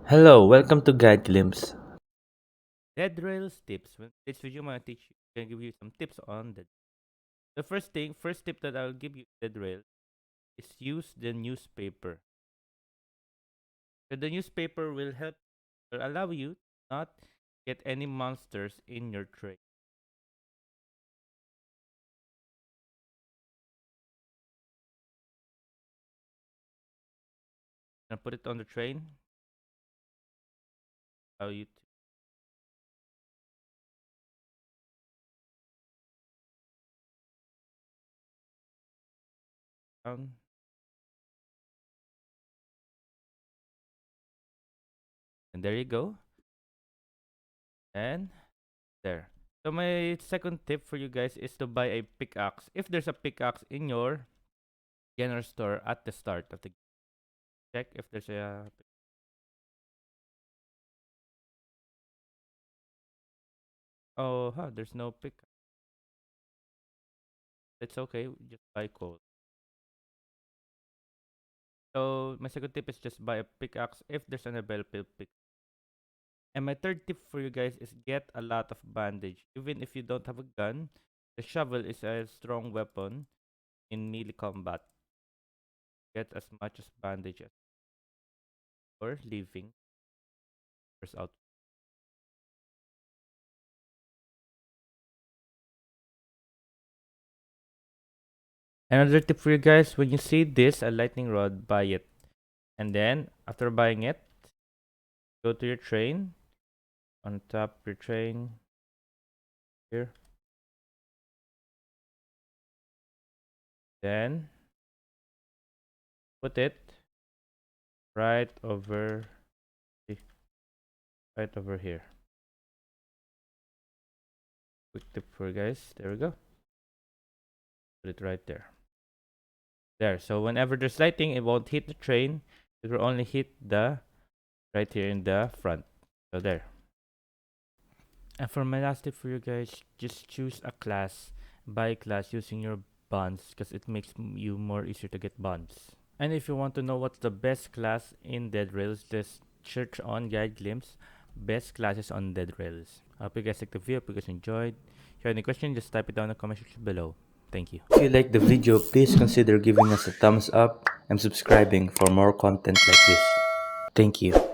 Hello, welcome to Guide Glimpse. Dead rails tips. This video, I'm gonna gonna give you some tips on that. The first tip that I'll give you dead rail is use the newspaper. So the newspaper will allow you not get any monsters in your tray. Now put it on the train. Allow you to down, and there you go. And there. So my second tip for you guys is to buy a pickaxe. If there's a pickaxe in your general store at the start of the check if there's a oh huh, there's no pick. It's okay. Just buy coal. So my second tip is just buy a pickaxe if there's an available pick. And my third tip for you guys is get a lot of bandage. Even if you don't have a gun, the shovel is a strong weapon in melee combat. Get as much as bandage as or leaving first out. Another tip for you guys: when you see this a lightning rod, buy it. And then after buying it, go to your train. On top of your train here. Then put it right over right over here. Quick tip for you guys. There we go. Put it right there. There. So whenever there's lighting, it won't hit the train. It will only hit the right here in the front. So there. And for my last tip for you guys, just choose a class. Buy a class using your bonds because it makes you more easier to get bonds. And if you want to know what's the best class in Dead Rails, just search on Guide Glimpse best classes on Dead Rails. I hope you guys liked the video. Hope you guys enjoyed. If you have any question, just type it down in the comment section below. Thank you. If you like the video, please consider giving us a thumbs up and subscribing for more content like this. Thank you.